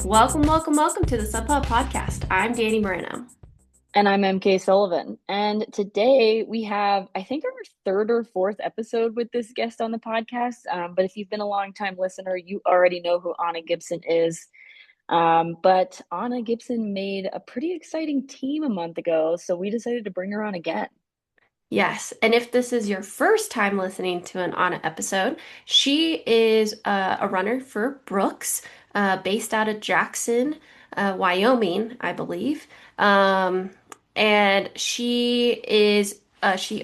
Welcome, welcome, welcome to the Sub Pop Podcast. I'm Dani Moreno. And I'm EmKay Sullivan. And today we have, I think, our third or fourth episode with this guest on the podcast. But if you've been a long time listener, you already know who Anna Gibson is. But Anna Gibson made a pretty exciting team a month ago, so we decided to bring her on again. Yes, and if this is your first time listening to an Anna episode, she is a runner for Brooks, based out of Jackson, Wyoming, I believe. And she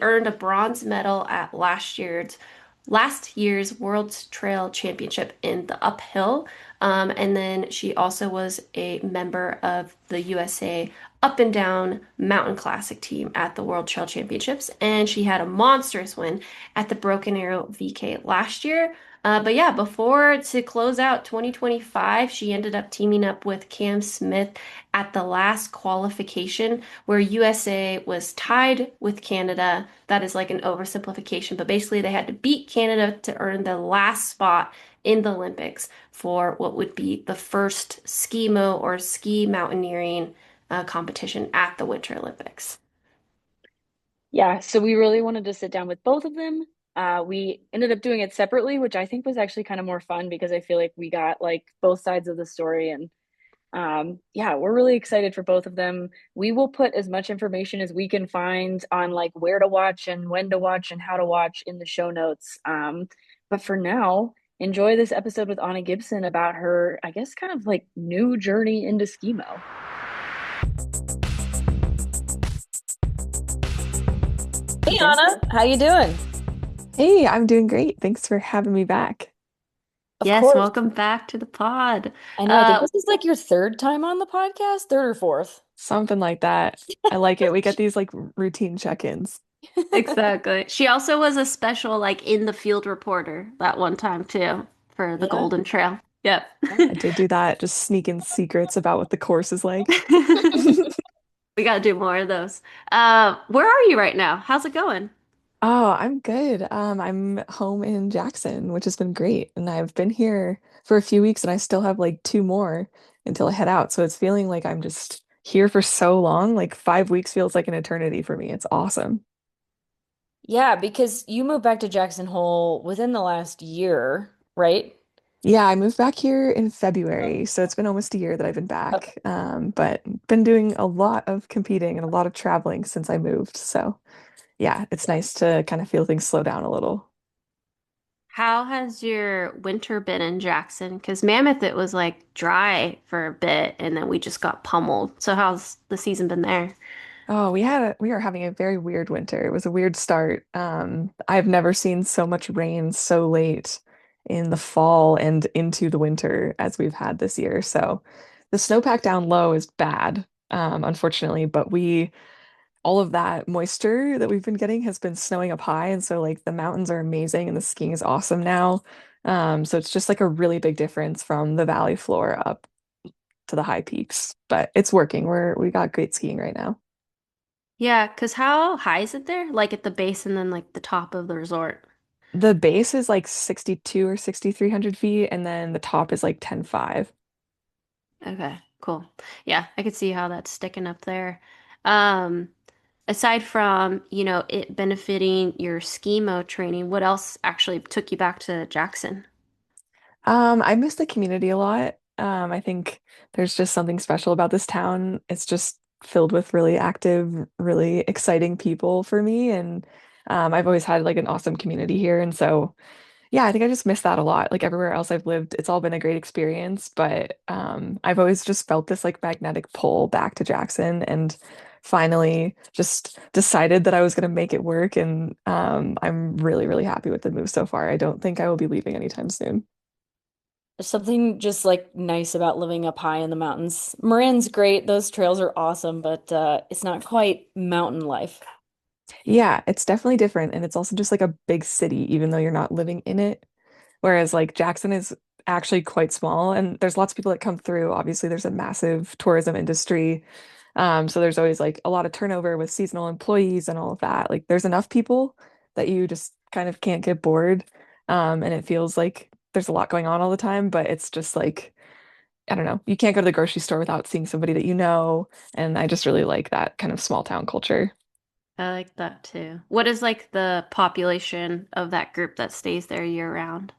earned a bronze medal at last year's World Trail Championship in the uphill. And then she also was a member of the USA up and down mountain classic team at the World Trail Championships. And she had a monstrous win at the Broken Arrow VK last year. But yeah, before to close out 2025, she ended up teaming up with Cam Smith at the last qualification where USA was tied with Canada. That is like an oversimplification, but basically they had to beat Canada to earn the last spot in the Olympics for what would be the first skimo or ski mountaineering competition at the Winter Olympics. Yeah, so we really wanted to sit down with both of them. We ended up doing it separately, which I think was actually kind of more fun because I feel like we got like both sides of the story. And yeah, we're really excited for both of them. We will put as much information as we can find on like where to watch and when to watch and how to watch in the show notes. But for now, enjoy this episode with Anna Gibson about her, I guess, kind of like new journey into skimo. Hey Yes. Anna, how you doing? Hey, I'm doing great. Thanks for having me back. Of Yes, course. welcome back to the pod. I know, I think Uh, this is like your third time on the podcast, third or fourth. Something like that. I like it. We get these like routine check-ins. exactly. She also was a special, like, in the field reporter that one time too for the Yeah. Golden Trail. Yep. I did do that, just sneak in secrets about what the course is like. We gotta do more of those. Where are you right now? How's it going? Oh, I'm good. I'm home in Jackson, which has been great. And I've been here for a few weeks and I still have like two more until I head out. So it's feeling like I'm just here for so long. Like 5 weeks feels like an eternity for me. It's awesome. Yeah, because you moved back to Jackson Hole within the last year, right? Yeah, I moved back here in February, so it's been almost a year that I've been Okay. back. But been doing a lot of competing and a lot of traveling since I moved. So yeah, it's nice to kind of feel things slow down a little. How has your winter been in Jackson? Because Mammoth, it was like dry for a bit and then we just got pummeled. So how's the season been there? Oh, we are having a very weird winter. It was a weird start. I've never seen so much rain so late in the fall and into the winter as we've had this year. So the snowpack down low is bad, unfortunately, but we all of that moisture that we've been getting has been snowing up high. And so like the mountains are amazing and the skiing is awesome now. So it's just like a really big difference from the valley floor up to the high peaks. But it's working. We got great skiing right now. Yeah, because how high is it there? Like at the base and then like the top of the resort. The base is like 62 or 6,300 feet, and then the top is like 10,500. Okay, cool. Yeah, I could see how that's sticking up there. Um, Aside from, it benefiting your skimo training, what else actually took you back to Jackson? I miss the community a lot. I think there's just something special about this town. It's just filled with really active, really exciting people for me. And I've always had like an awesome community here. And so, yeah, I think I just miss that a lot. Like everywhere else I've lived, it's all been a great experience. But I've always just felt this like magnetic pull back to Jackson and finally just decided that I was going to make it work. And I'm really, really happy with the move so far. I don't think I will be leaving anytime soon. There's something just like nice about living up high in the mountains. Marin's great, those trails are awesome, but it's not quite mountain life. Yeah, it's definitely different. And it's also just like a big city, even though you're not living in it. Whereas like Jackson is actually quite small and there's lots of people that come through. Obviously, there's a massive tourism industry. So there's always like a lot of turnover with seasonal employees and all of that. Like there's enough people that you just kind of can't get bored. And it feels like there's a lot going on all the time, but it's just like, I don't know, you can't go to the grocery store without seeing somebody that you know. And I just really like that kind of small town culture. I like that too. What is like the population of that group that stays there year round?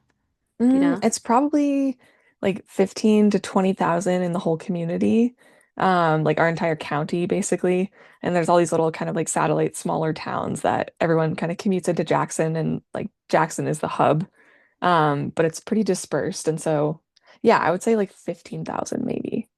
Do you know? It's probably like 15 to 20,000 in the whole community, like our entire county basically. And there's all these little kind of like satellite smaller towns that everyone kind of commutes into Jackson, and like Jackson is the hub. But it's pretty dispersed. And so, yeah, I would say like 15,000 maybe.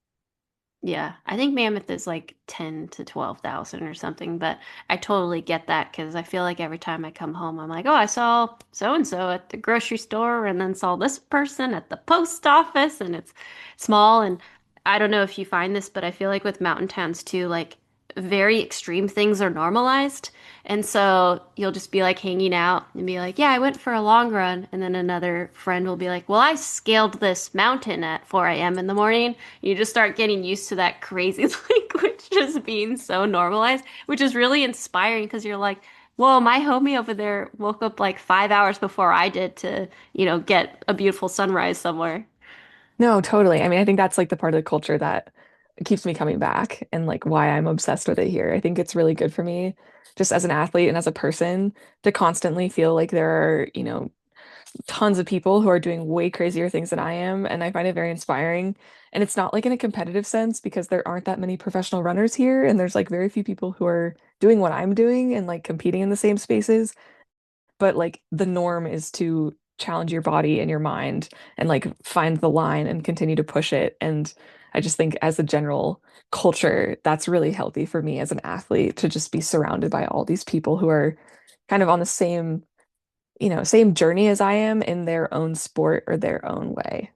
Yeah, I think Mammoth is like 10 to 12,000 or something, but I totally get that because I feel like every time I come home, I'm like, oh, I saw so and so at the grocery store and then saw this person at the post office, and it's small. And I don't know if you find this, but I feel like with mountain towns too, like very extreme things are normalized. And so you'll just be like hanging out and be like, yeah, I went for a long run. And then another friend will be like, well, I scaled this mountain at 4 a.m. in the morning. You just start getting used to that crazy language just being so normalized, which is really inspiring because you're like, well, my homie over there woke up like 5 hours before I did to, get a beautiful sunrise somewhere. No, totally. I mean, I think that's like the part of the culture that keeps me coming back and like why I'm obsessed with it here. I think it's really good for me just as an athlete and as a person to constantly feel like there are, tons of people who are doing way crazier things than I am. And I find it very inspiring. And it's not like in a competitive sense because there aren't that many professional runners here. And there's like very few people who are doing what I'm doing and like competing in the same spaces. But like the norm is to challenge your body and your mind and like find the line and continue to push it. And I just think as a general culture, that's really healthy for me as an athlete to just be surrounded by all these people who are kind of on the same, same journey as I am in their own sport or their own way.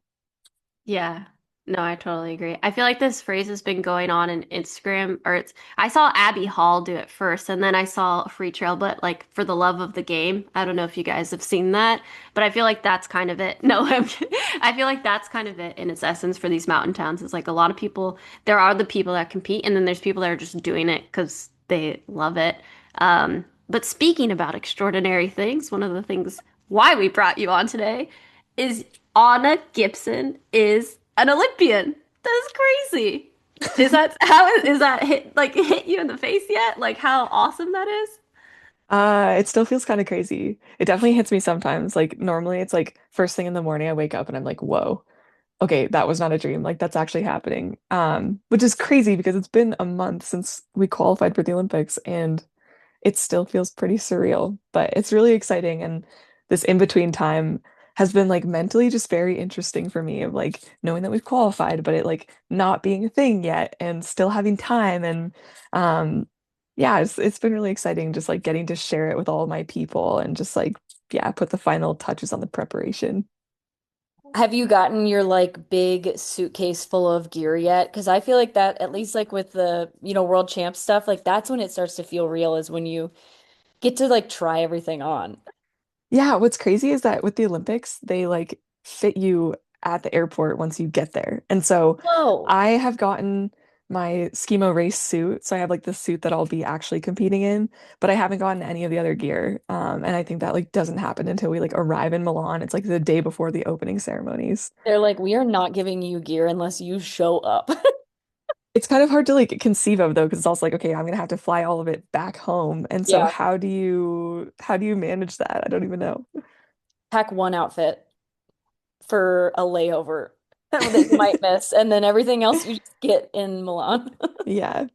Yeah. No, I totally agree. I feel like this phrase has been going on in Instagram, or I saw Abby Hall do it first, and then I saw a free trail, but like for the love of the game. I don't know if you guys have seen that, but I feel like that's kind of it. No, I feel like that's kind of it in its essence for these mountain towns. It's like a lot of people, there are the people that compete, and then there's people that are just doing it because they love it. But speaking about extraordinary things, one of the things why we brought you on today is Anna Gibson is an Olympian. That's crazy. Is that how is that hit you in the face yet? Like how awesome that is? It still feels kind of crazy. It definitely hits me sometimes. Like normally it's like first thing in the morning I wake up and I'm like, whoa, okay, that was not a dream. Like that's actually happening. Which is crazy because it's been a month since we qualified for the Olympics and it still feels pretty surreal, but it's really exciting. And this in-between time has been like mentally just very interesting for me of like knowing that we've qualified, but it like not being a thing yet and still having time. And yeah, it's been really exciting just like getting to share it with all my people and just like, yeah, put the final touches on the preparation. Have you gotten your like big suitcase full of gear yet? Because I feel like that, at least like with the, world champ stuff, like that's when it starts to feel real is when you get to like try everything on. Yeah, what's crazy is that with the Olympics, they like fit you at the airport once you get there. And so Whoa. I have gotten my skimo race suit. So I have like the suit that I'll be actually competing in, but I haven't gotten any of the other gear. And I think that like doesn't happen until we like arrive in Milan. It's like the day before the opening ceremonies. They're like, we are not giving you gear unless you show up. It's kind of hard to like conceive of though, because it's also like, okay, I'm gonna have to fly all of it back home. And so Yeah. how do you manage that? I don't even know. Pack one outfit for a layover that you might miss, and then everything else you just get in Milan. Yeah.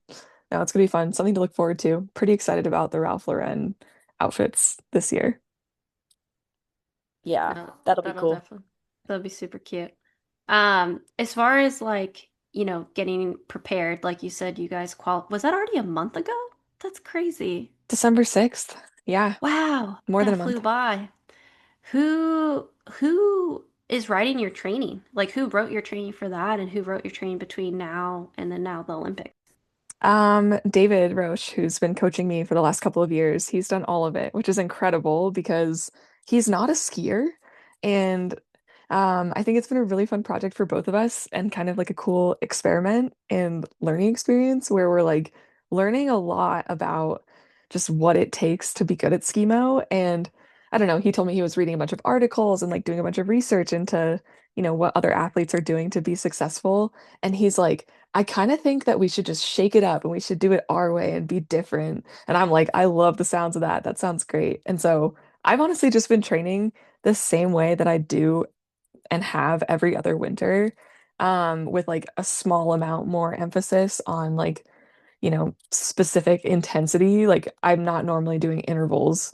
No, it's gonna be fun. Something to look forward to. Pretty excited about the Ralph Lauren outfits this year. Yeah, No, that'll be that'll cool. definitely that'll be super cute. As far as like, getting prepared, like you said, you guys was that already a month ago? That's crazy. December 6th. Yeah, Wow, more than that a flew month. by. Who is writing your training? Like who wrote your training for that and who wrote your training between now and then now the Olympics? David Roche, who's been coaching me for the last couple of years, he's done all of it, which is incredible because he's not a skier. And I think it's been a really fun project for both of us and kind of like a cool experiment and learning experience where we're like learning a lot about just what it takes to be good at skimo. And I don't know, he told me he was reading a bunch of articles and like doing a bunch of research into, what other athletes are doing to be successful. And he's like, I kind of think that we should just shake it up and we should do it our way and be different. And I'm like, I love the sounds of that. That sounds great. And so I've honestly just been training the same way that I do and have every other winter, with like a small amount more emphasis on like, specific intensity. Like I'm not normally doing intervals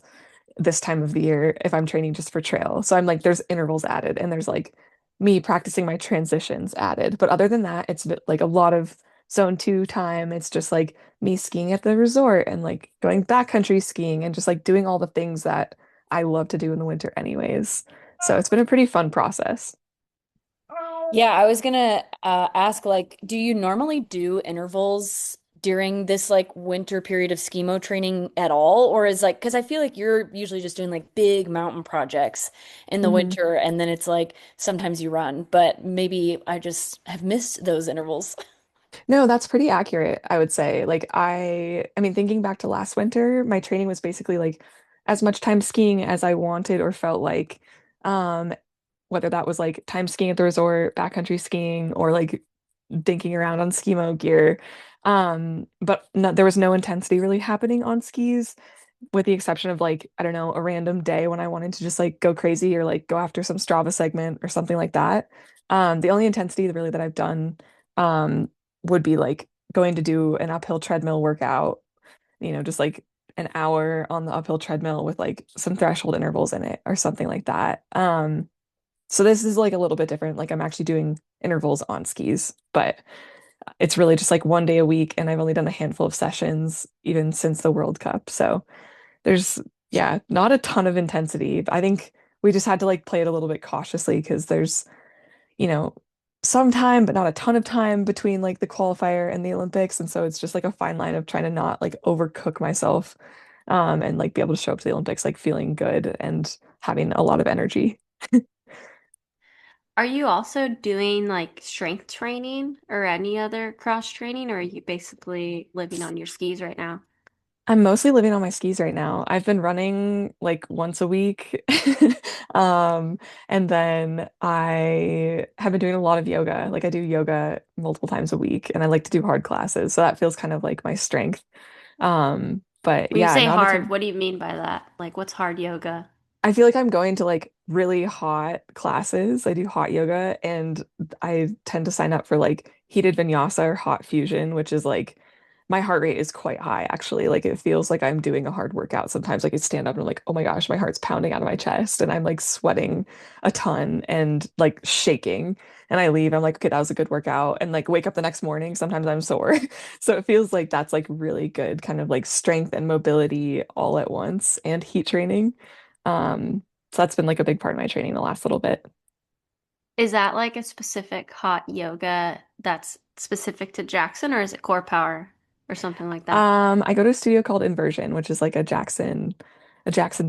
this time of the year if I'm training just for trail. So I'm like, there's intervals added and there's like me practicing my transitions added. But other than that, it's like a lot of zone 2 time. It's just like me skiing at the resort and like going backcountry skiing and just like doing all the things that I love to do in the winter anyways. So it's been a pretty fun process. Yeah, I was gonna ask, like, do you normally do intervals during this like winter period of skimo training at all? Or is like, because I feel like you're usually just doing like big mountain projects in the Mhm. winter, and then it's like sometimes you run, but maybe I just have missed those intervals. No, that's pretty accurate, I would say. Like I mean, thinking back to last winter, my training was basically like as much time skiing as I wanted or felt like, um, whether that was like time skiing at the resort, backcountry skiing, or like dinking around on skimo gear. But no, there was no intensity really happening on skis, with the exception of like, I don't know, a random day when I wanted to just like go crazy or like go after some Strava segment or something like that. The only intensity really that I've done um would be like going to do an uphill treadmill workout, just like an hour on the uphill treadmill with like some threshold intervals in it or something like that. So this is like a little bit different. Like I'm actually doing intervals on skis, but it's really just like one day a week, and I've only done a handful of sessions even since the World Cup. So there's, yeah, not a ton of intensity. I think we just had to like play it a little bit cautiously because there's, you know, some time, but not a ton of time between like the qualifier and the Olympics. And so it's just like a fine line of trying to not like overcook myself, and like be able to show up to the Olympics like feeling good and having a lot of energy. Are you also doing like strength training or any other cross training, or are you basically living on your skis right now? I'm mostly living on my skis right now. I've been running like once a week. Um, and then I have been doing a lot of yoga. Like I do yoga multiple times a week and I like to do hard classes. So that feels kind of like my strength. But When you yeah, say not a hard, ton. what do you mean by that? Like, what's hard yoga? I feel like I'm going to like really hot classes. I do hot yoga and I tend to sign up for like heated vinyasa or hot fusion, which is like my heart rate is quite high actually. Like it feels like I'm doing a hard workout. Sometimes I could stand up and I'm like, oh my gosh, my heart's pounding out of my chest and I'm like sweating a ton and like shaking. And I leave, I'm like, okay, that was a good workout. And like wake up the next morning, sometimes I'm sore. So it feels like that's like really good kind of like strength and mobility all at once and heat training. So that's been like a big part of my training the last little bit. Is that like a specific hot yoga that's specific to Jackson, or is it core power or something like that? I go to a studio called Inversion, which is like a Jackson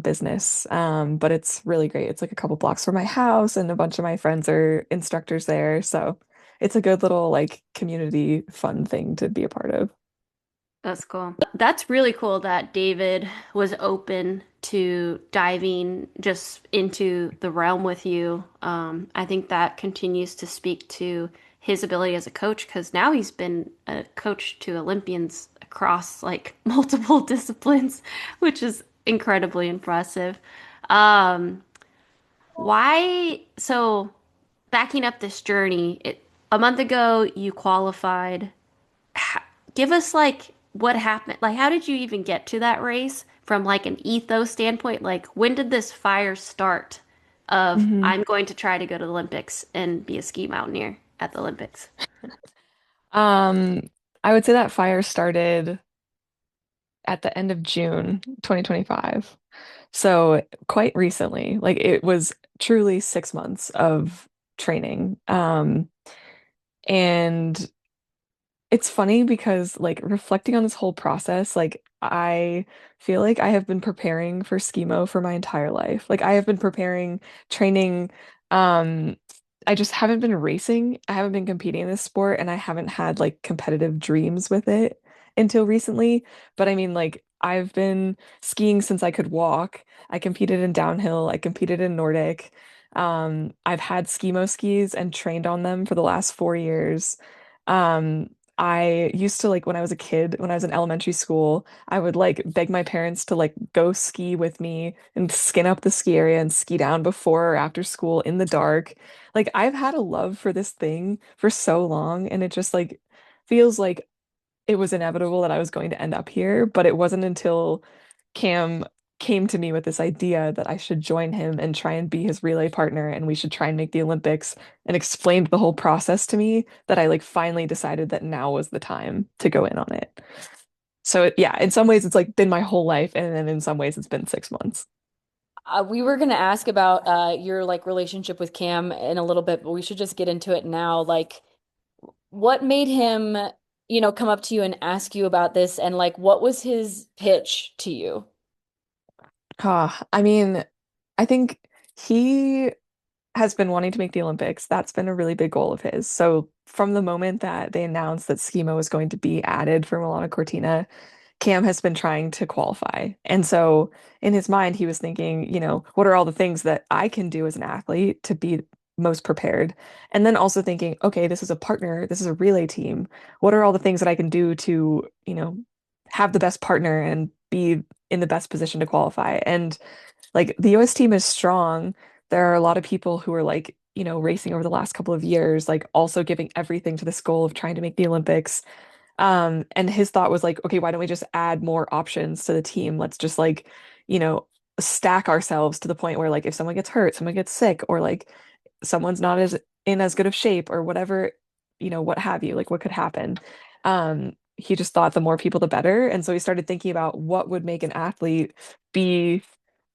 business. But it's really great. It's like a couple blocks from my house, and a bunch of my friends are instructors there. So it's a good little like community fun thing to be a part of. That's cool. That's really cool that David was open to diving just into the realm with you. I think that continues to speak to his ability as a coach because now he's been a coach to Olympians across like multiple disciplines, which is incredibly impressive. Um, so backing up this journey, a month ago you qualified ha give us like what happened. Like, how did you even get to that race from like an ethos standpoint? Like, when did this fire start of hmm I'm going to try to go to the Olympics and be a ski mountaineer at the Olympics? Um, I would say that fire started at the end of June 2025. So quite recently, like it was truly 6 months of training. And it's funny because like reflecting on this whole process, like I feel like I have been preparing for skimo for my entire life. Like I have been preparing, training. Um, I just haven't been racing. I haven't been competing in this sport, and I haven't had like competitive dreams with it until recently. But I mean, like I've been skiing since I could walk. I competed in downhill, I competed in Nordic. I've had skimo skis and trained on them for the last 4 years. Um, I used to like when I was a kid, when I was in elementary school, I would like beg my parents to like go ski with me and skin up the ski area and ski down before or after school in the dark. Like I've had a love for this thing for so long, and it just like feels like it was inevitable that I was going to end up here, but it wasn't until Cam came to me with this idea that I should join him and try and be his relay partner and we should try and make the Olympics and explained the whole process to me that I like finally decided that now was the time to go in on it. So yeah, in some ways it's like been my whole life and then in some ways it's been 6 months. We were going to ask about your like relationship with Cam in a little bit, but we should just get into it now. Like, what made him, come up to you and ask you about this, and like, what was his pitch to you? I mean, I think he has been wanting to make the Olympics. That's been a really big goal of his. So from the moment that they announced that skimo was going to be added for Milano Cortina, Cam has been trying to qualify. And so in his mind, he was thinking, what are all the things that I can do as an athlete to be most prepared? And then also thinking, okay, this is a partner, this is a relay team. What are all the things that I can do to, have the best partner and be in the best position to qualify? And like the US team is strong. There are a lot of people who are like, racing over the last couple of years, like also giving everything to this goal of trying to make the Olympics. And his thought was like, okay, why don't we just add more options to the team? Let's just like, you know, stack ourselves to the point where like if someone gets hurt, someone gets sick, or like someone's not as in as good of shape or whatever, what have you, like what could happen. He just thought the more people, the better. And so he started thinking about what would make an athlete be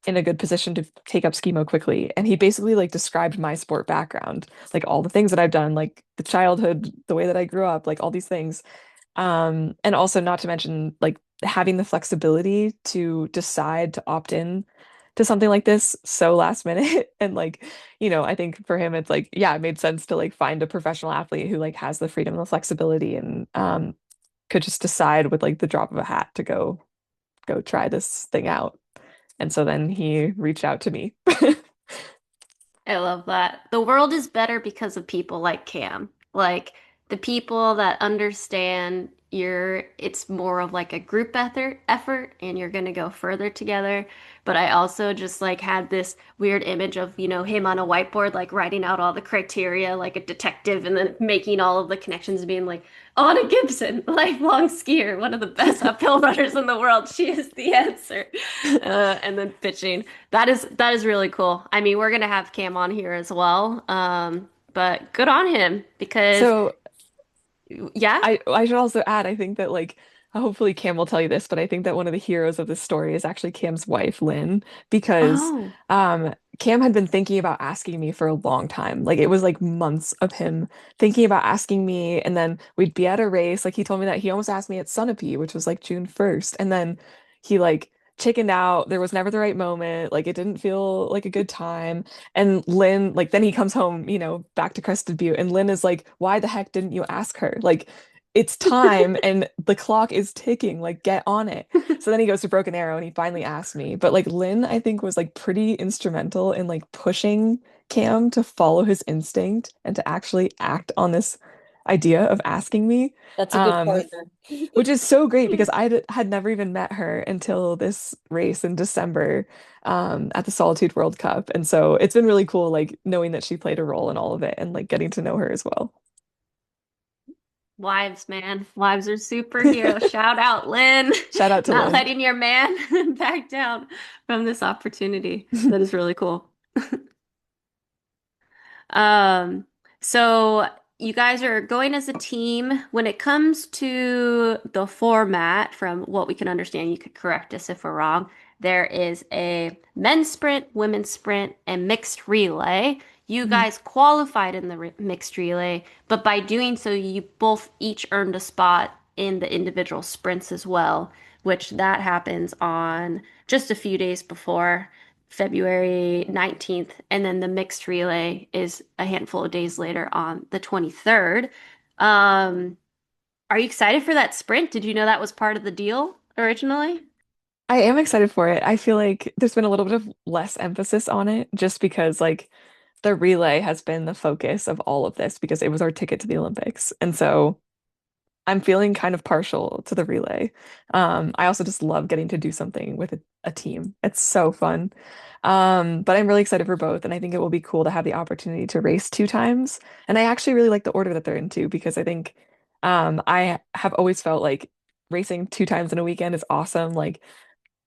in a good position to take up skimo quickly. And he basically like described my sport background, like all the things that I've done, like the childhood, the way that I grew up, like all these things. And also not to mention like having the flexibility to decide to opt in to something like this so last minute. And like, I think for him it's like, yeah, it made sense to like find a professional athlete who like has the freedom and the flexibility and could just decide with like the drop of a hat to go try this thing out. And so then he reached out to me. I love that. The world is better because of people like Cam. Like the people that understand it's more of like a group effort and you're gonna go further together. But I also just like had this weird image of, him on a whiteboard, like writing out all the criteria like a detective and then making all of the connections being like, Anna Gibson, lifelong skier, one of the best uphill runners in the world. She is the answer. And then pitching. That is really cool. I mean, we're gonna have Cam on here as well. But good on him because So yeah. I should also add, I think that like hopefully Cam will tell you this, but I think that one of the heroes of this story is actually Cam's wife, Lynn, because Oh. Cam had been thinking about asking me for a long time. Like it was like months of him thinking about asking me, and then we'd be at a race. Like he told me that he almost asked me at Sunapee, which was like June 1st, and then he like chickened out. There was never the right moment. Like it didn't feel like a good time. And Lynn, like, then he comes home, back to Crested Butte, and Lynn is like, why the heck didn't you ask her? Like, it's time and the clock is ticking. Like, get on it. So then he goes to Broken Arrow and he finally asked me. But like, Lynn, I think, was like pretty instrumental in like pushing Cam to follow his instinct and to actually act on this idea of asking me. That's a good Um, partner. which is so great because had never even met her until this race in December at the Solitude World Cup. And so it's been really cool, like knowing that she played a role in all of it and like getting to know her as well. Wives, man. Wives are superheroes. Shout out, Lynn. Shout out to Not Lynn. letting your man back down from this opportunity. That is really cool. Um, so you guys are going as a team. When it comes to the format, from what we can understand, you could correct us if we're wrong. There is a men's sprint, women's sprint, and mixed relay. You Mhm. guys qualified in the mixed relay, but by doing so, you both each earned a spot in the individual sprints as well, which that happens on just a few days before. February 19th, and then the mixed relay is a handful of days later on the 23rd. Um, are you excited for that sprint? Did you know that was part of the deal originally? I am excited for it. I feel like there's been a little bit of less emphasis on it just because like the relay has been the focus of all of this because it was our ticket to the Olympics. And so I'm feeling kind of partial to the relay. I also just love getting to do something with a team. It's so fun. But I'm really excited for both, and I think it will be cool to have the opportunity to race two times. And I actually really like the order that they're in too, because I think I have always felt like racing two times in a weekend is awesome. Like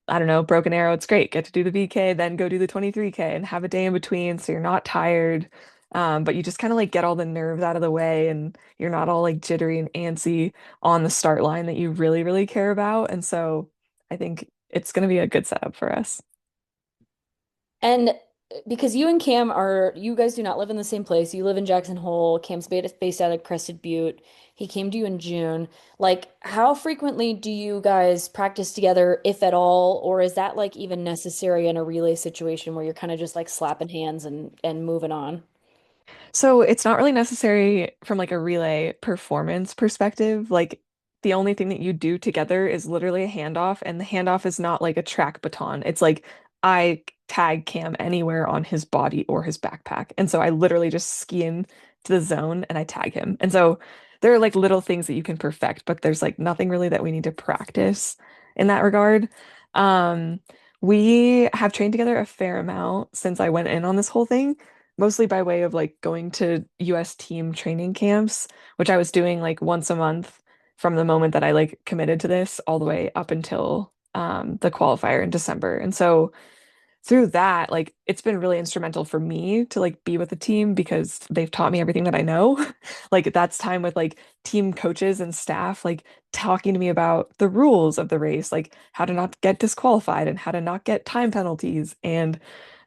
I don't know, Broken Arrow, it's great. Get to do the VK, then go do the 23K and have a day in between so you're not tired. But you just kind of like get all the nerves out of the way and you're not all like jittery and antsy on the start line that you really, really care about. And so I think it's going to be a good setup for us. And because you and Cam are, you guys do not live in the same place. You live in Jackson Hole. Cam's based out of Crested Butte. He came to you in June. Like, how frequently do you guys practice together, if at all? Or is that like even necessary in a relay situation where you're kind of just like slapping hands and moving on? So it's not really necessary from like a relay performance perspective. Like the only thing that you do together is literally a handoff, and the handoff is not like a track baton. It's like I tag Cam anywhere on his body or his backpack. And so I literally just ski in to the zone and I tag him. And so there are like little things that you can perfect, but there's like nothing really that we need to practice in that regard. Um, we have trained together a fair amount since I went in on this whole thing mostly by way of like going to US team training camps, which I was doing like once a month from the moment that I like committed to this all the way up until the qualifier in December. And so through that, like it's been really instrumental for me to like be with the team because they've taught me everything that I know. Like that's time with like team coaches and staff, like talking to me about the rules of the race, like how to not get disqualified and how to not get time penalties and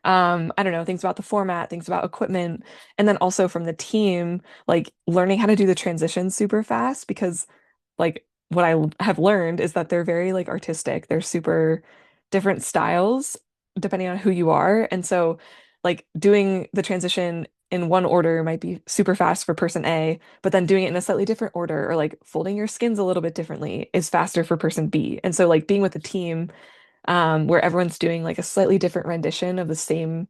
I don't know, things about the format, things about equipment, and then also from the team, like learning how to do the transitions super fast because like what I have learned is that they're very like artistic. They're super different styles depending on who you are. And so like doing the transition in one order might be super fast for person A, but then doing it in a slightly different order or like folding your skins a little bit differently is faster for person B. And so like being with a team where everyone's doing like a slightly different rendition of the same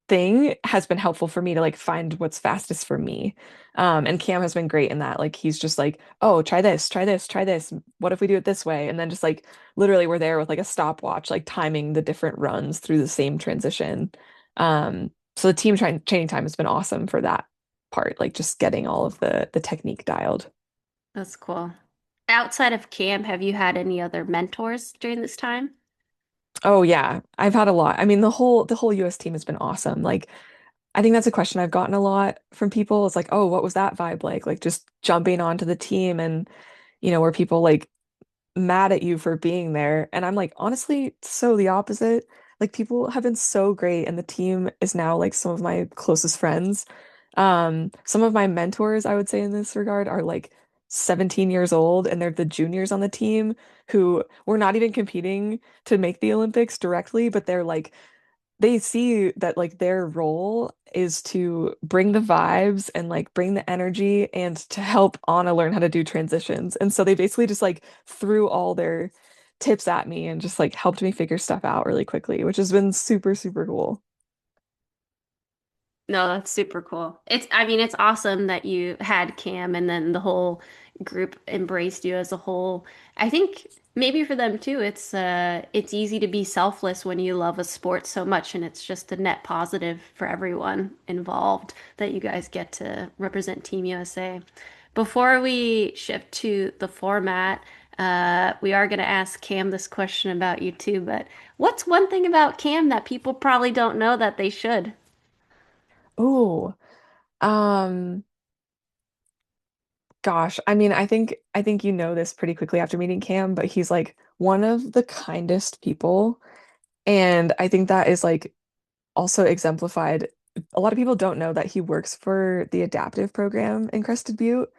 thing has been helpful for me to like find what's fastest for me. And Cam has been great in that. Like he's just like, oh, try this, try this, try this. What if we do it this way? And then just like literally we're there with like a stopwatch, like timing the different runs through the same transition. So the training time has been awesome for that part, like just getting all of the technique dialed. That's cool. Outside of camp, have you had any other mentors during this time? Oh yeah, I've had a lot. I mean, the whole US team has been awesome. Like I think that's a question I've gotten a lot from people. It's like, oh, what was that vibe like? Like just jumping onto the team and, were people like mad at you for being there? And I'm like, honestly, so the opposite. Like people have been so great and the team is now like some of my closest friends. Some of my mentors, I would say in this regard, are like 17 years old and they're the juniors on the team who were not even competing to make the Olympics directly, but they're like they see that like their role is to bring the vibes and like bring the energy and to help Anna learn how to do transitions. And so they basically just like threw all their tips at me and just like helped me figure stuff out really quickly, which has been super, super cool. No, that's super cool. I mean, it's awesome that you had Cam and then the whole group embraced you as a whole. I think maybe for them too, it's easy to be selfless when you love a sport so much and it's just a net positive for everyone involved that you guys get to represent Team USA. Before we shift to the format, we are going to ask Cam this question about you too, but what's one thing about Cam that people probably don't know that they should? Oh, um, gosh, I mean, I think you know this pretty quickly after meeting Cam, but he's like one of the kindest people. And I think that is like also exemplified. A lot of people don't know that he works for the adaptive program in Crested Butte.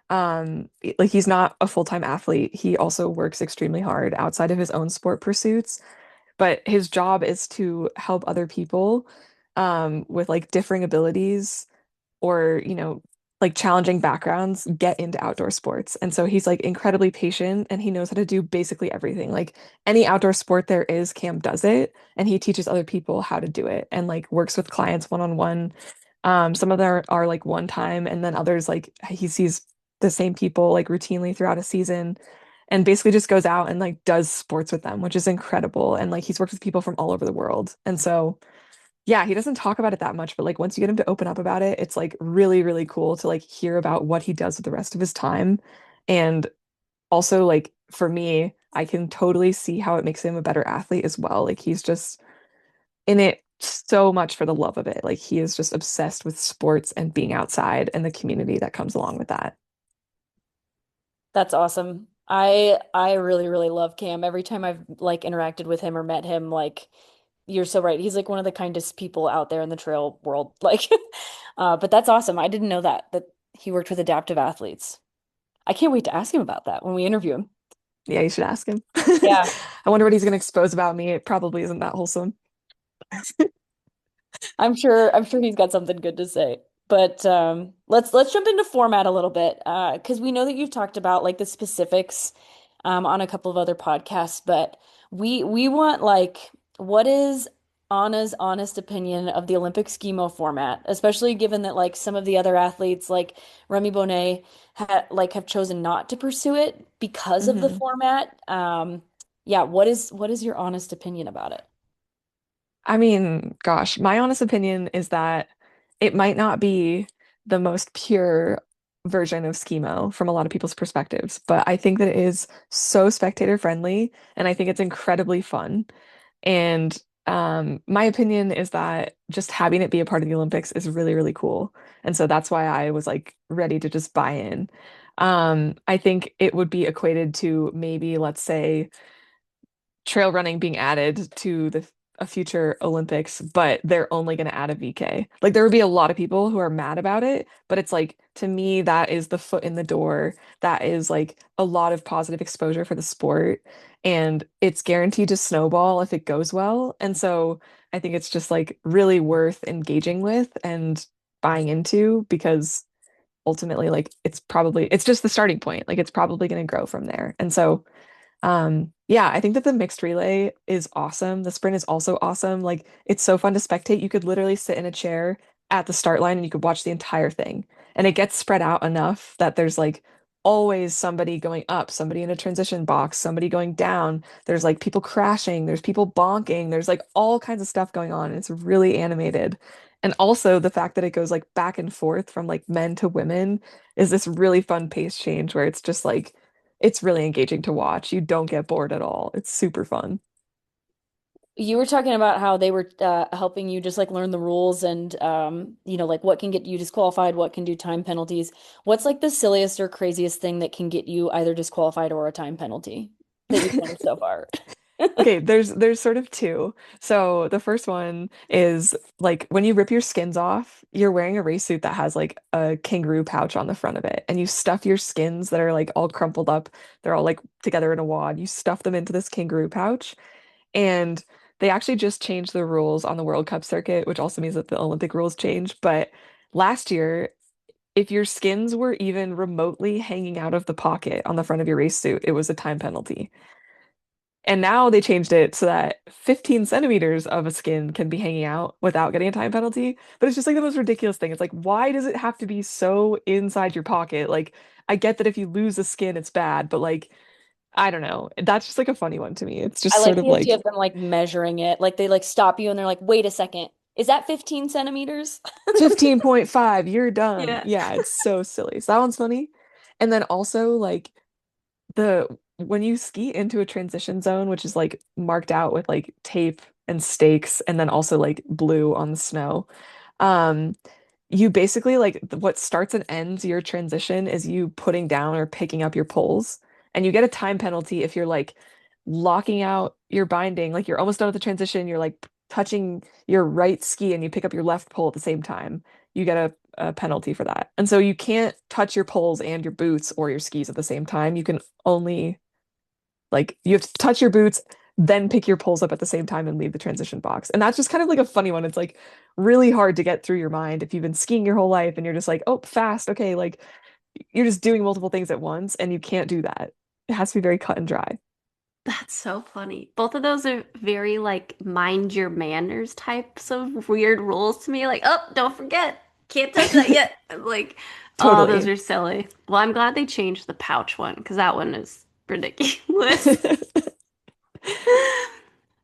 Like he's not a full-time athlete. He also works extremely hard outside of his own sport pursuits, but his job is to help other people with like differing abilities or, like challenging backgrounds get into outdoor sports. And so he's like incredibly patient and he knows how to do basically everything. Like any outdoor sport there is, Cam does it and he teaches other people how to do it and like works with clients one-on-one. Some of them are like one time and then others like he sees the same people like routinely throughout a season and basically just goes out and like does sports with them, which is incredible. And like he's worked with people from all over the world. And so yeah, he doesn't talk about it that much, but like once you get him to open up about it, it's like really, really cool to like hear about what he does with the rest of his time. And also like for me, I can totally see how it makes him a better athlete as well. Like he's just in it so much for the love of it. Like he is just obsessed with sports and being outside and the community that comes along with that. That's awesome. I really really love Cam. Every time I've like interacted with him or met him, like you're so right. He's like one of the kindest people out there in the trail world. Like, but that's awesome. I didn't know that he worked with adaptive athletes. I can't wait to ask him about that when we interview him. Yeah, you should ask him. Yeah. I wonder what he's going to expose about me. It probably isn't that wholesome. I'm sure he's got something good to say. But let's jump into format a little bit because we know that you've talked about like the specifics on a couple of other podcasts, but we want like what is Anna's honest opinion of the Olympic skimo format, especially given that like some of the other athletes like Remy Bonnet have chosen not to pursue it because of the Mhm. format. Yeah, what is your honest opinion about it? I mean, gosh, my honest opinion is that it might not be the most pure version of Schemo from a lot of people's perspectives, but I think that it is so spectator friendly and I think it's incredibly fun. And my opinion is that just having it be a part of the Olympics is really, really cool. And so that's why I was like ready to just buy in. I think it would be equated to maybe, let's say, trail running being added to the a future Olympics, but they're only going to add a VK. Like there would be a lot of people who are mad about it, but it's like to me that is the foot in the door. That is like a lot of positive exposure for the sport and it's guaranteed to snowball if it goes well. And so I think it's just like really worth engaging with and buying into because ultimately like it's just the starting point. Like it's probably going to grow from there. And so yeah, I think that the mixed relay is awesome. The sprint is also awesome. Like it's so fun to spectate. You could literally sit in a chair at the start line and you could watch the entire thing. And it gets spread out enough that there's like always somebody going up, somebody in a transition box, somebody going down. There's like people crashing, there's people bonking, there's like all kinds of stuff going on. And it's really animated. And also the fact that it goes like back and forth from like men to women is this really fun pace change where it's just like it's really engaging to watch. You don't get bored at all. It's super fun. You were talking about how they were helping you just like learn the rules and like what can get you disqualified, what can do time penalties. What's like the silliest or craziest thing that can get you either disqualified or a time penalty that you've learned so far? Okay, there's sort of two. So the first one is like when you rip your skins off, you're wearing a race suit that has like a kangaroo pouch on the front of it, and you stuff your skins that are like all crumpled up, they're all like together in a wad. You stuff them into this kangaroo pouch, and they actually just changed the rules on the World Cup circuit, which also means that the Olympic rules changed. But last year, if your skins were even remotely hanging out of the pocket on the front of your race suit, it was a time penalty. And now they changed it so that 15 centimeters of a skin can be hanging out without getting a time penalty. But it's just like the most ridiculous thing. It's like, why does it have to be so inside your pocket? Like, I get that if you lose a skin, it's bad, but like, I don't know. That's just like a funny one to me. It's I just like sort of the idea like of them like measuring it. Like they like stop you and they're like, wait a second, is that 15 centimeters? 15.5, you're done. Yeah. Yeah, it's so silly. So that one's funny. And then also like the when you ski into a transition zone, which is like marked out with like tape and stakes and then also like blue on the snow, um, you basically like what starts and ends your transition is you putting down or picking up your poles. And you get a time penalty if you're like locking out your binding, like you're almost done with the transition, you're like touching your right ski and you pick up your left pole at the same time. You get a penalty for that. And so you can't touch your poles and your boots or your skis at the same time. You can only like you have to touch your boots, then pick your poles up at the same time and leave the transition box. And that's just kind of like a funny one. It's like really hard to get through your mind if you've been skiing your whole life and you're just like, oh, fast. Okay. Like you're just doing multiple things at once and you can't do that. It has to be very cut and dry. That's so funny. Both of those are very like mind your manners types of weird rules to me. Like, oh, don't forget, can't touch that yet. I'm like, oh, those Totally. are silly. Well, I'm glad they changed the pouch one because that one is ridiculous.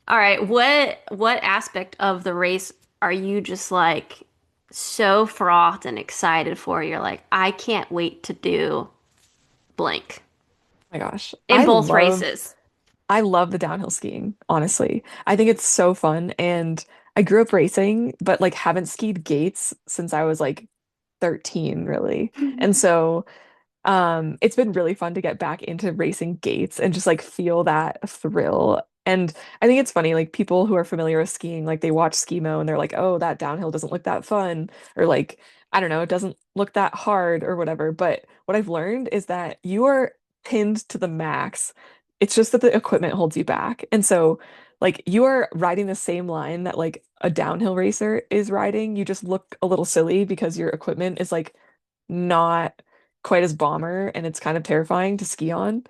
All right, what aspect of the race are you just like so frothed and excited for? You're like, I can't wait to do blank My gosh. in both races. I love the downhill skiing, honestly. I think it's so fun and I grew up racing, but like haven't skied gates since I was like 13, really. And so it's been really fun to get back into racing gates and just like feel that thrill. And I think it's funny, like people who are familiar with skiing, like they watch skimo and they're like, oh, that downhill doesn't look that fun, or like, I don't know, it doesn't look that hard or whatever. But what I've learned is that you are pinned to the max. It's just that the equipment holds you back. And so like you are riding the same line that like a downhill racer is riding. You just look a little silly because your equipment is like not quite as bomber and it's kind of terrifying to ski on.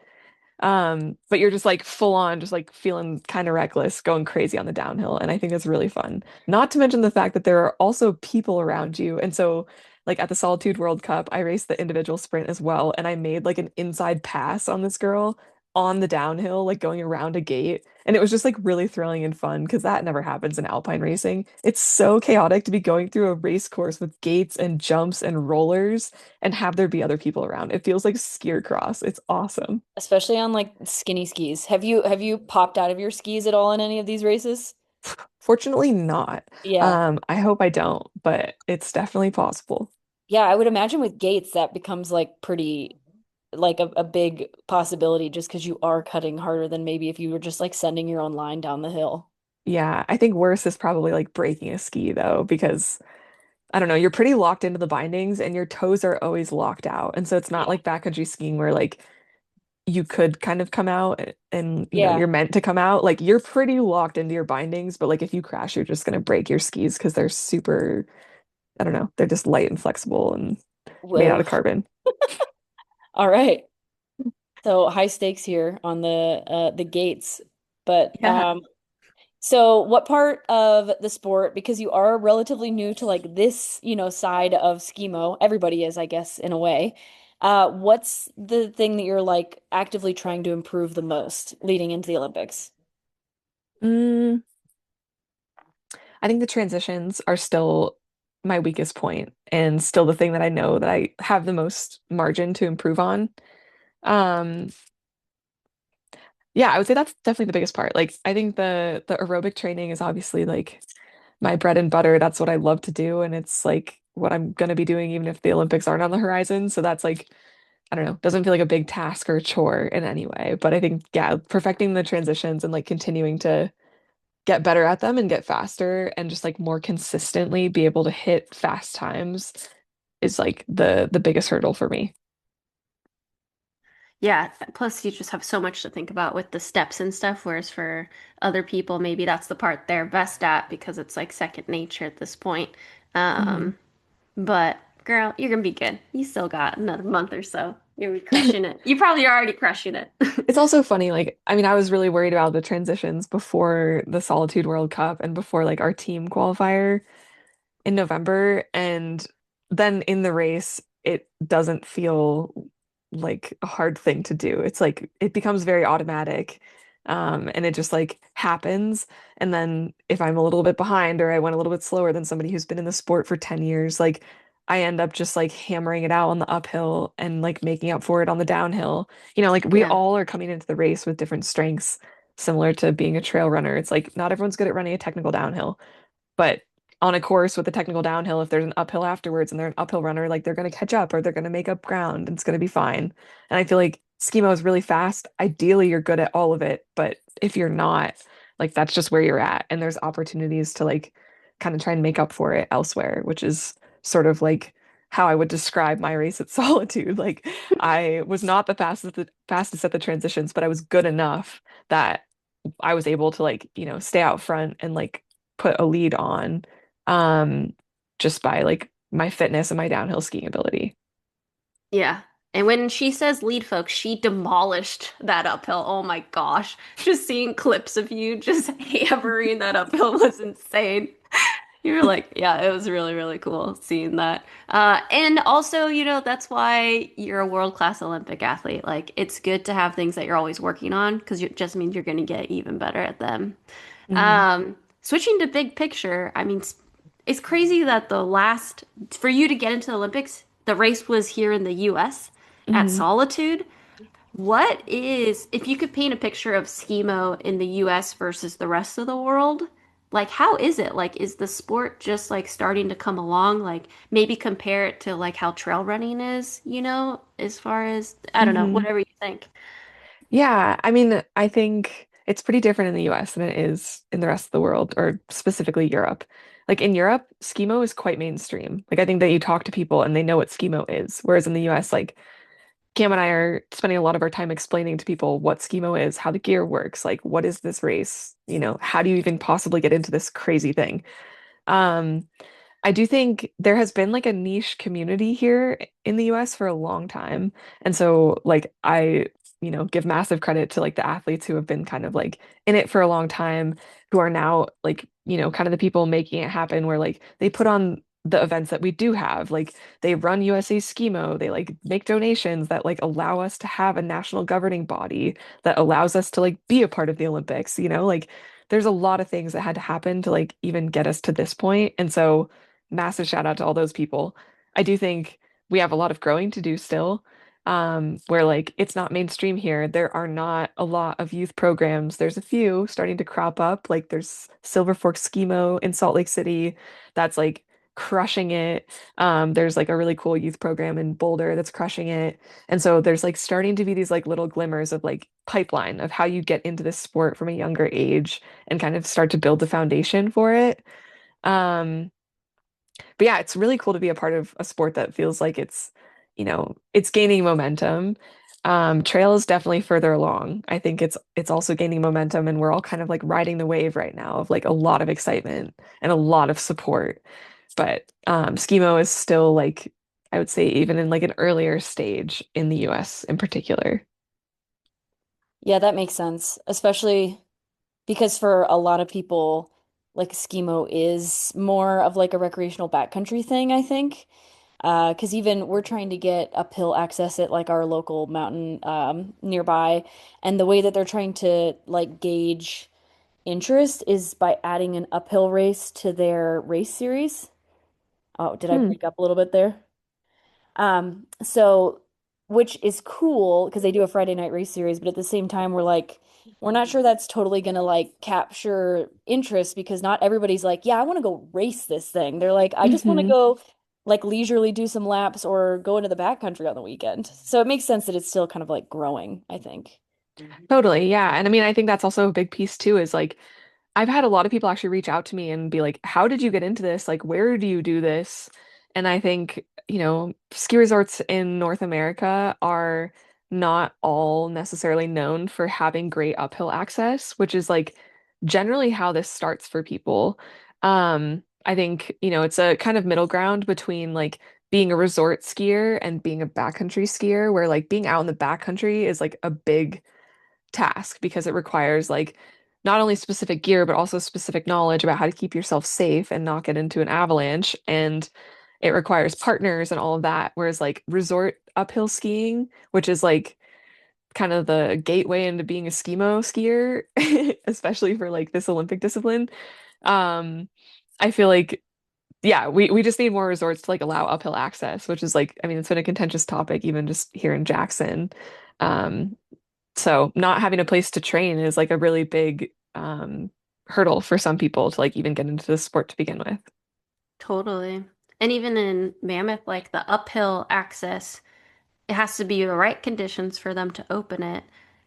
But you're just like full on, just like feeling kind of reckless, going crazy on the downhill. And I think it's really fun. Not to mention the fact that there are also people around you. And so, like at the Solitude World Cup, I raced the individual sprint as well. And I made like an inside pass on this girl on the downhill, like going around a gate. And it was just like really thrilling and fun because that never happens in alpine racing. It's so chaotic to be going through a race course with gates and jumps and rollers and have there be other people around. It feels like skier cross. It's awesome. Especially on like skinny skis. Have you popped out of your skis at all in any of these races? Fortunately, not. Yeah. I hope I don't, but it's definitely possible. Yeah, I would imagine with gates that becomes like pretty like a big possibility just because you are cutting harder than maybe if you were just like sending your own line down the hill. Yeah, I think worse is probably like breaking a ski though, because I don't know, you're pretty locked into the bindings and your toes are always locked out. And so it's not Yeah. like backcountry skiing where like you could kind of come out and you know Yeah. you're meant to come out. Like you're pretty locked into your bindings, but like if you crash, you're just gonna break your skis because they're super, I don't know, they're just light and flexible and made out Whoa. of carbon. All right. So high stakes here on the gates. But Yeah. so what part of the sport, because you are relatively new to like this, side of skimo, everybody is, I guess, in a way. What's the thing that you're like actively trying to improve the most leading into the Olympics? Mm, I think the transitions are still my weakest point and still the thing that I know that I have the most margin to improve on. Um, yeah, I would say that's definitely the biggest part. Like I think the aerobic training is obviously like my bread and butter. That's what I love to do and it's like what I'm gonna be doing even if the Olympics aren't on the horizon. So that's like I don't know, doesn't feel like a big task or a chore in any way. But I think yeah, perfecting the transitions and like continuing to get better at them and get faster and just like more consistently be able to hit fast times is like the biggest hurdle for me. Yeah, plus you just have so much to think about with the steps and stuff, whereas for other people, maybe that's the part they're best at because it's like second nature at this point. Mhm. Um, but girl, you're gonna be good. You still got another month or so. You'll be crushing it. You probably are already crushing it. It's also funny, like, I mean, I was really worried about the transitions before the Solitude World Cup and before like our team qualifier in November. And then in the race, it doesn't feel like a hard thing to do. It's like it becomes very automatic. And it just like happens. And then if I'm a little bit behind or I went a little bit slower than somebody who's been in the sport for 10 years, like I end up just like hammering it out on the uphill and like making up for it on the downhill. You know, like we Yeah. all are coming into the race with different strengths, similar to being a trail runner. It's like not everyone's good at running a technical downhill. But on a course with a technical downhill, if there's an uphill afterwards and they're an uphill runner, like they're going to catch up or they're going to make up ground and it's going to be fine. And I feel like skimo is really fast. Ideally, you're good at all of it, but if you're not, like that's just where you're at. And there's opportunities to like kind of try and make up for it elsewhere, which is sort of like how I would describe my race at Solitude. Like I was not the fastest at the transitions, but I was good enough that I was able to like, stay out front and like put a lead on um just by like my fitness and my downhill skiing ability. Yeah. And when she says lead folks, she demolished that uphill. Oh my gosh. Just seeing clips of you just hammering that uphill was insane. You were like, yeah, it was really, really cool seeing that. And also, that's why you're a world-class Olympic athlete. Like, it's good to have things that you're always working on because it just means you're going to get even better at them. Hmm. Switching to big picture, I mean, it's crazy that for you to get into the Olympics, the race was here in the US at Hmm. Solitude. If you could paint a picture of skimo in the US versus the rest of the world, like how is it? Like, is the sport just like starting to come along? Like, maybe compare it to like how trail running is, as far as, I don't know, Hmm. whatever you think. Yeah, I mean, I think it's pretty different in the US than it is in the rest of the world, or specifically Europe. Like in Europe, skimo is quite mainstream. Like I think that you talk to people and they know what skimo is. Whereas in the US, like Cam and I are spending a lot of our time explaining to people what skimo is, how the gear works, like what is this race? How do you even possibly get into this crazy thing? Um, I do think there has been like a niche community here in the US for a long time. And so like I, give massive credit to like the athletes who have been kind of like in it for a long time, who are now like, kind of the people making it happen where like they put on the events that we do have. Like they run USA Skimo, they like make donations that like allow us to have a national governing body that allows us to like be a part of the Olympics, like there's a lot of things that had to happen to like even get us to this point. And so massive shout out to all those people. I do think we have a lot of growing to do still, where like it's not mainstream here. There are not a lot of youth programs. There's a few starting to crop up. Like there's Silver Fork Skimo in Salt Lake City that's like crushing it. There's like a really cool youth program in Boulder that's crushing it. And so there's like starting to be these like little glimmers of like pipeline of how you get into this sport from a younger age and kind of start to build the foundation for it. Um, but yeah, it's really cool to be a part of a sport that feels like it's gaining momentum. Trail is definitely further along. I think it's also gaining momentum, and we're all kind of like riding the wave right now of like a lot of excitement and a lot of support. But skimo is still like I would say even in like an earlier stage in the US in particular. Yeah, that makes sense, especially because for a lot of people, like skimo is more of like a recreational backcountry thing, I think. Because even we're trying to get uphill access at like our local mountain nearby, and the way that they're trying to like gauge interest is by adding an uphill race to their race series. Oh, did I Hmm. break up a little bit there? So which is cool because they do a Friday night race series, but at the same time we're like we're not sure that's totally gonna like capture interest because not everybody's like, yeah, I want to go race this thing. They're like, I just want to Hmm. go like leisurely do some laps or go into the backcountry on the weekend. So it makes sense that it's still kind of like growing, I think. Totally, yeah. And I mean, I think that's also a big piece too, is like I've had a lot of people actually reach out to me and be like, how did you get into this? Like, where do you do this? And I think, ski resorts in North America are not all necessarily known for having great uphill access, which is like generally how this starts for people. I think, it's a kind of middle ground between like being a resort skier and being a backcountry skier, where like being out in the backcountry is like a big task because it requires like not only specific gear but also specific knowledge about how to keep yourself safe and not get into an avalanche, and it requires partners and all of that, whereas like resort uphill skiing, which is like kind of the gateway into being a skimo skier especially for like this Olympic discipline. I feel like yeah, we just need more resorts to like allow uphill access, which is like, I mean, it's been a contentious topic even just here in Jackson. um so not having a place to train is like a really big hurdle for some people to like even get into the sport to begin with. Totally. And even in Mammoth, like the uphill access, it has to be the right conditions for them to open it.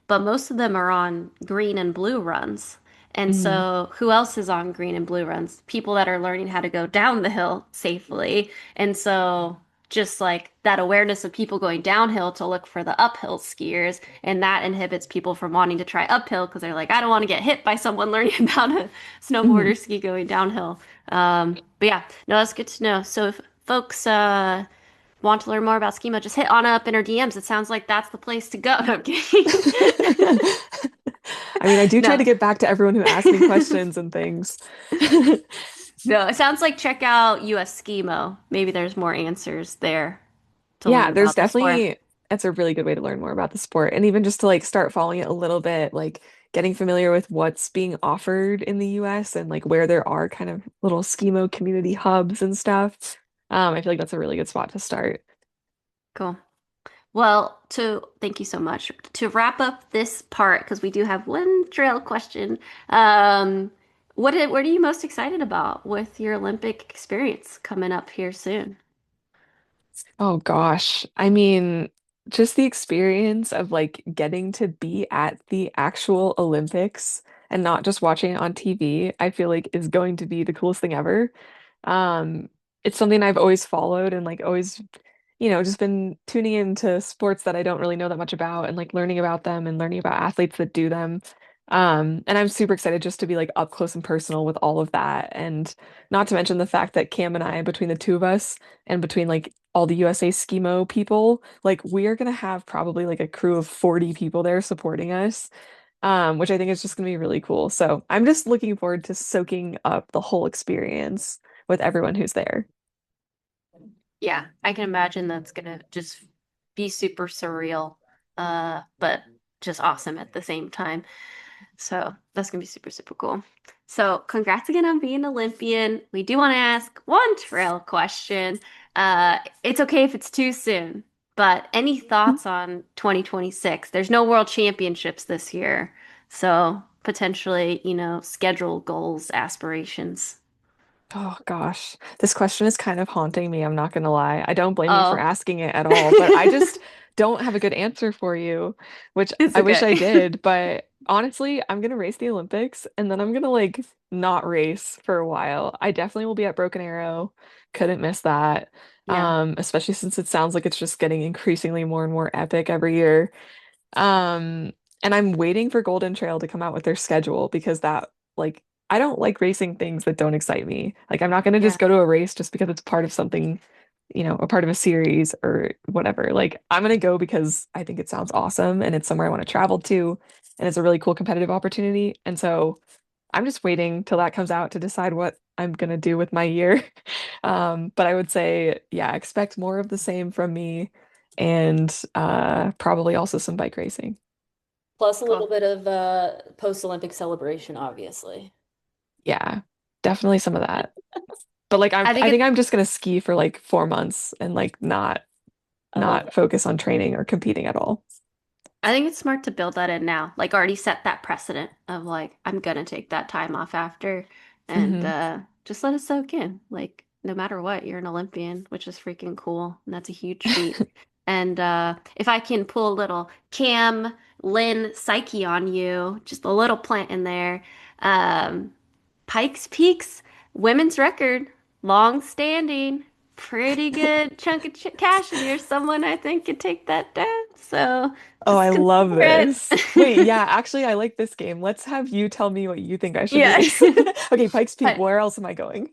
But most of them are on green and blue runs. And Hmm. so, who else is on green and blue runs? People that are learning how to go down the hill safely. And so, just like that awareness of people going downhill to look for the uphill skiers, and that inhibits people from wanting to try uphill because they're like, I don't want to get hit by someone learning how to snowboard Mhm. or ski going downhill. But yeah, no, that's good to know. So if folks want to learn more about skimo, just hit Anna up in her DMs. It sounds like that's the place to go. No, I'm kidding. I mean, I do try No. to get back to everyone who asks me questions and things. No, it sounds like check out US Skimo. Maybe there's more answers there to learn Yeah, there's about the sport. definitely that's a really good way to learn more about the sport and even just to like start following it a little bit, like getting familiar with what's being offered in the US and like where there are kind of little skimo community hubs and stuff. I feel like that's a really good spot to start. Cool. Well, to thank you so much. To wrap up this part, because we do have one trail question. What are you most excited about with your Olympic experience coming up here soon? Oh gosh. I mean, just the experience of like getting to be at the actual Olympics and not just watching it on TV, I feel like is going to be the coolest thing ever. Um, it's something I've always followed and like always, just been tuning into sports that I don't really know that much about and like learning about them and learning about athletes that do them. And I'm super excited just to be like up close and personal with all of that. And not to mention the fact that Cam and I, between the two of us, and between like all the USA Skimo people, like we are gonna have probably like a crew of 40 people there supporting us, which I think is just gonna be really cool. So I'm just looking forward to soaking up the whole experience with everyone who's there. Yeah, I can imagine that's gonna just be super surreal, but just awesome at the same time. So that's gonna be super, super cool. So congrats again on being Olympian. We do want to ask one trail question. It's okay if it's too soon, but any thoughts on 2026? There's no world championships this year, so potentially, schedule goals, aspirations. Oh gosh, this question is kind of haunting me. I'm not gonna lie. I don't blame you for Oh, asking it at all, but I just don't have a good answer for you, which it's I wish okay. I did. But honestly, I'm gonna race the Olympics and then I'm gonna like not race for a while. I definitely will be at Broken Arrow. Couldn't miss that. Yeah, Especially since it sounds like it's just getting increasingly more and more epic every year. Um, and I'm waiting for Golden Trail to come out with their schedule because that, like, I don't like racing things that don't excite me. Like, I'm not going to yeah, just go to a race just because it's part of something, a part of a series or whatever. Like, I'm going to go because I think it sounds awesome and it's somewhere I want to travel to and it's a really cool competitive opportunity. And so I'm just waiting till that comes out to decide what I'm going to do with my year. But I would say, yeah, expect more of the same from me and probably also some bike racing. Plus a little cool. bit of post-Olympic celebration, obviously. Yeah, definitely some of that. But like I think I it's think I'm just gonna ski for like 4 months and like not I love not that. focus on training or competing at all. I think it's smart to build that in now. Like already set that precedent of like I'm gonna take that time off after and Hmm. just let it soak in. Like no matter what, you're an Olympian, which is freaking cool. And that's a huge feat. And if I can pull a little Cam, Lynn, Psyche on you, just a little plant in there. Um, Pikes Peak's women's record, long standing, pretty good chunk of cash, and you're someone I think could take that down. So Oh, just I love consider this. Wait, it. yeah, actually I like this game. Let's have you tell me what you think I should Yeah. race. Okay, Pikes Peak, But where else am I going?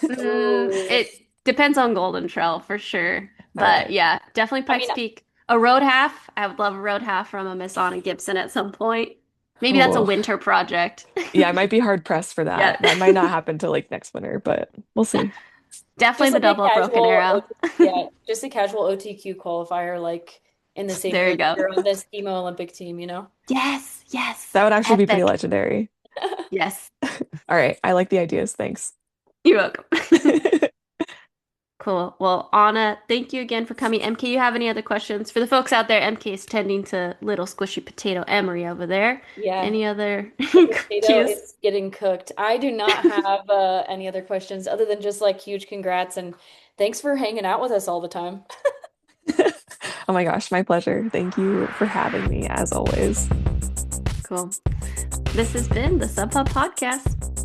Ooh. it depends on Golden Trail for sure. All But right. yeah, definitely I mean, Pikes Peak. A road half. I would love a road half from a Miss Anna Gibson at some point. Maybe that's a Oh, winter project. yeah, I might be hard pressed for Yeah. that. That might not happen till like next winter, but we'll see. Definitely just the like a double up Broken casual, Arrow. yeah, just a casual OTQ qualifier, like in the same There year you that go. you're on this emo Olympic team, you know? Yes, yes. That would actually be pretty Epic. legendary. Yes. All right, I like the ideas. Thanks. You're welcome. Cool. Well, Anna, thank you again for coming. EmKay, you have any other questions? For the folks out there, EmKay is tending to little squishy potato Emery over there. Yeah, Any other the potato cues? is getting cooked. I do not have any other questions other than just like huge congrats and thanks for hanging out with us all the time. Oh my gosh, my pleasure. Thank you for having me as always. Cool. This has been the Sub Hub Podcast.